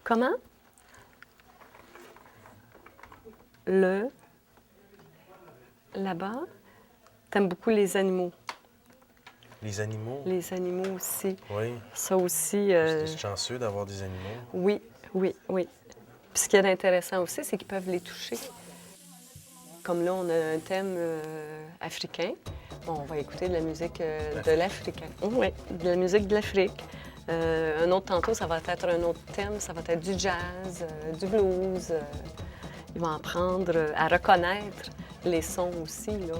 Comment? Là-bas. T'aimes beaucoup les animaux. Les animaux? Les animaux aussi. Oui. Ça aussi... J'étais chanceux d'avoir des animaux. Oui, oui, oui. Puis ce qui est intéressant aussi, c'est qu'ils peuvent les toucher. Comme là, on a un thème africain. Bon, on va écouter de la musique de l'Africain. Oui, de la musique de l'Afrique. Un autre tantôt, ça va être un autre thème. Ça va être du jazz, du blues. Ils vont apprendre à reconnaître les sons aussi, là.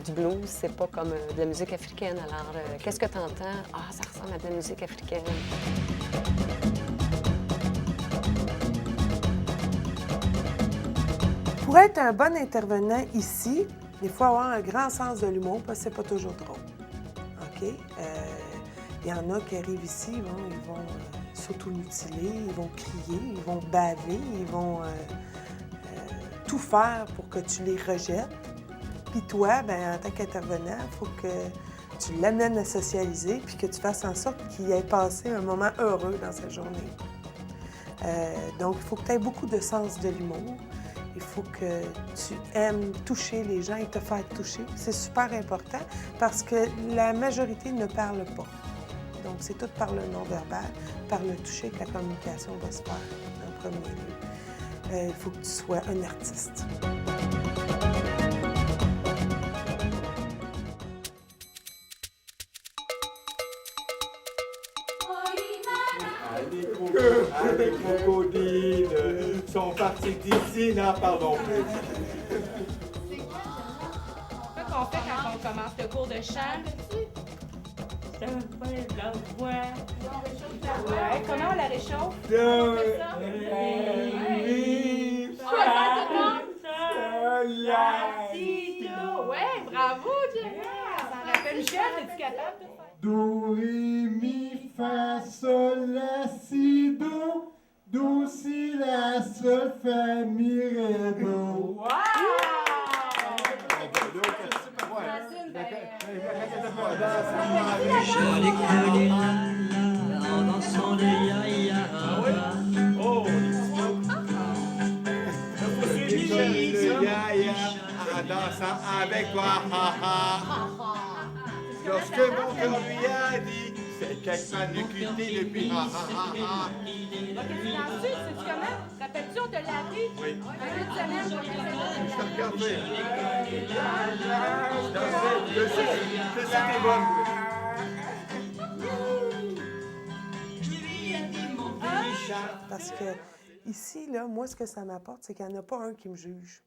Du blues, c'est pas comme de la musique africaine. Alors, qu'est-ce que tu entends? Ah, ça ressemble à de la musique africaine. Pour être un bon intervenant ici, il faut avoir un grand sens de l'humour parce que c'est pas toujours drôle. OK? Il y en a qui arrivent ici, ils vont s'automutiler, ils vont crier, ils vont baver, ils vont tout faire pour que tu les rejettes. Puis toi, en tant qu'intervenant, il faut que tu l'amènes à socialiser puis que tu fasses en sorte qu'il ait passé un moment heureux dans sa journée. Donc, il faut que tu aies beaucoup de sens de l'humour. Il faut que tu aimes toucher les gens et te faire toucher. C'est super important parce que la majorité ne parle pas. Donc, c'est tout par le non-verbal, par le toucher que la communication va se faire en premier lieu. Il faut que tu sois un artiste. Les crocodiles sont partis d'ici, n'en parlons plus. Qu'est-ce qu'on fait quand on commence le cours de chant? Ça fait de la voix. Ouais, comment on la réchauffe? On fait ça? Ouais, bravo, Jenny! Ça s'en rappelle Michel, es-tu capable de faire? Do, ré, mi, fa, sol, la, si, do. Do, si, la, sol, fa, mi, ré, do. Wow! Joli Cali en dansant le ya-ya. Oh, le ya-ya en dansant avec toi. Lorsque mon cœur lui a dit, c'est quelqu'un de cuté depuis. Ok, tu danses-tu? Sais-tu comment? Rappelles-tu, on te l'a appris? Oui. Un début de semaine, on Je te regardais. Je sais que t'es bonne. Parce que ici, là, moi, ce que ça m'apporte, c'est qu'il n'y en a pas un qui me juge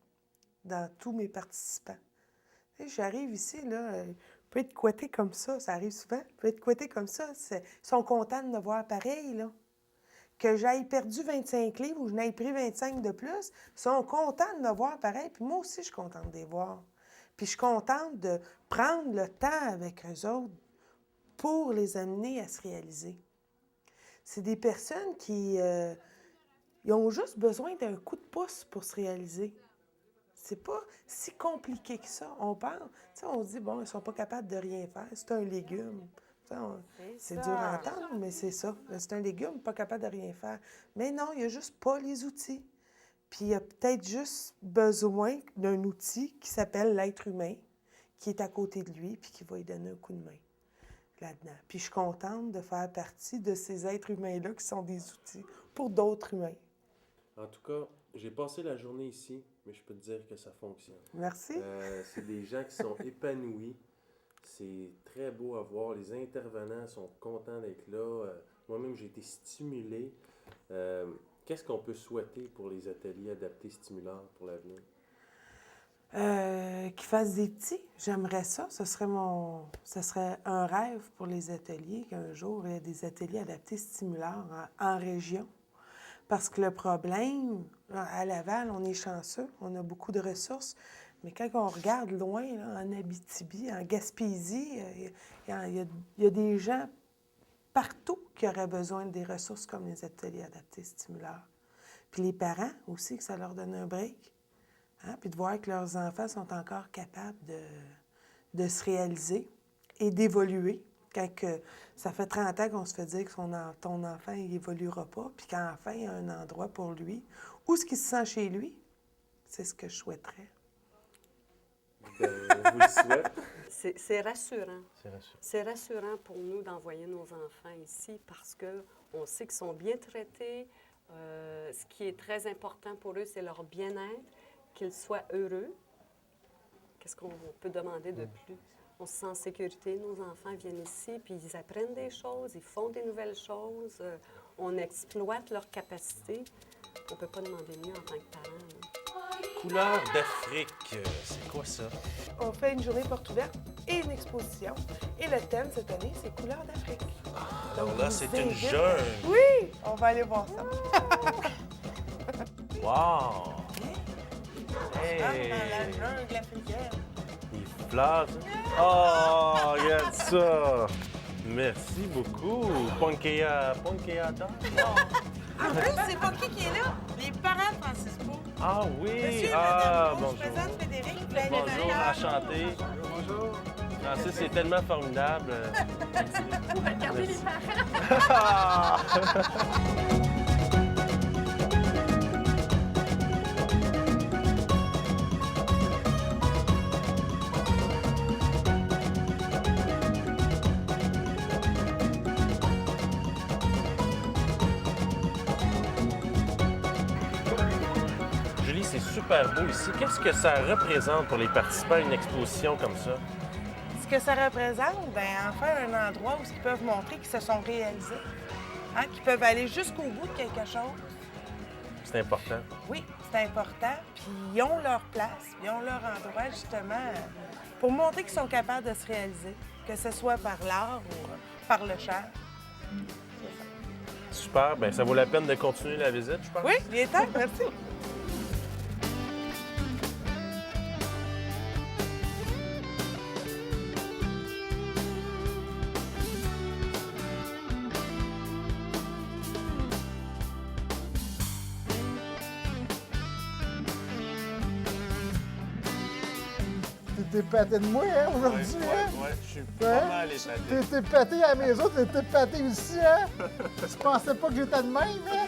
dans tous mes participants. Tu sais, j'arrive ici, là, je peux être couettée comme ça arrive souvent, je peux être couettée comme ça. Ils sont contents de me voir pareil, là. Que j'aille perdu 25 livres ou je n'aille pris 25 de plus, ils sont contents de me voir pareil. Puis moi aussi, je suis contente de les voir. Puis je suis contente de prendre le temps avec eux autres pour les amener à se réaliser. C'est des personnes qui ils ont juste besoin d'un coup de pouce pour se réaliser. C'est pas si compliqué que ça. On pense, tu sais, on se dit, bon, ils sont pas capables de rien faire. C'est un légume. C'est dur à entendre, mais c'est ça. C'est un légume, pas capable de rien faire. Mais non, il n'y a juste pas les outils. Puis il y a peut-être juste besoin d'un outil qui s'appelle l'être humain, qui est à côté de lui, puis qui va lui donner un coup de main là-dedans. Puis je suis contente de faire partie de ces êtres humains-là qui sont des outils pour d'autres humains. En tout cas, j'ai passé la journée ici, mais je peux te dire que ça fonctionne. Merci. C'est des gens qui sont épanouis. C'est très beau à voir. Les intervenants sont contents d'être là. Moi-même, j'ai été stimulé. Qu'est-ce qu'on peut souhaiter pour les ateliers adaptés stimulants pour l'avenir? Qu'ils fassent des petits, j'aimerais ça. Ce serait un rêve pour les ateliers, qu'un jour, il y ait des ateliers adaptés stimulants en région. Parce que le problème, à Laval, on est chanceux, on a beaucoup de ressources, mais quand on regarde loin, là, en Abitibi, en Gaspésie, il y a des gens partout qui auraient besoin des ressources comme les ateliers adaptés stimulants. Puis les parents aussi, que ça leur donne un break. Hein? Puis de voir que leurs enfants sont encore capables de se réaliser et d'évoluer. Quand ça fait 30 ans qu'on se fait dire que ton enfant n'évoluera pas, puis qu'enfin, il y a un endroit pour lui, où est-ce qu'il se sent chez lui, c'est ce que je souhaiterais. Ben, on vous le souhaite. C'est rassurant. C'est rassurant. C'est rassurant pour nous d'envoyer nos enfants ici parce qu'on sait qu'ils sont bien traités. Ce qui est très important pour eux, c'est leur bien-être, qu'ils soient heureux. Qu'est-ce qu'on peut demander de plus? On se sent en sécurité, nos enfants viennent ici, puis ils apprennent des choses, ils font des nouvelles choses, on exploite leurs capacités. On ne peut pas demander mieux en tant que parent. Couleurs d'Afrique, c'est quoi ça? On fait une journée porte ouverte et une exposition. Et le thème cette année, c'est Couleurs d'Afrique. Alors Donc, là, je c'est vous une invite- jungle. Oui, on va aller voir ça. Wow! Hey! Dans la jungle africaine. Il flotte. Oh, regarde ça! Merci beaucoup. Ponkeya Dog. En plus, c'est pas qui est là? Les parents de Francis Beau. Ah oui! Monsieur, Ah, madame, bonjour. je présente Frédéric. Bonjour, enchanté. Bonjour. Francis, c'est tellement formidable. Regardez les parents. Julie, c'est super beau ici. Qu'est-ce que ça représente pour les participants à une exposition comme ça? Ce que ça représente, bien, en fait, un endroit où ils peuvent montrer qu'ils se sont réalisés, hein, qu'ils peuvent aller jusqu'au bout de quelque chose. C'est important. Oui, c'est important. Puis ils ont leur place, ils ont leur endroit, justement, pour montrer qu'ils sont capables de se réaliser, que ce soit par l'art ou par le chant. Super. Ben, ça vaut la peine de continuer la visite, je pense. Oui, il est temps, merci. T'es épaté de moi, hein, aujourd'hui, hein? Ouais, je suis Hein? pas mal épaté. T'es épaté à la maison, t'es épaté aussi, hein? Tu pensais pas que j'étais de même, hein?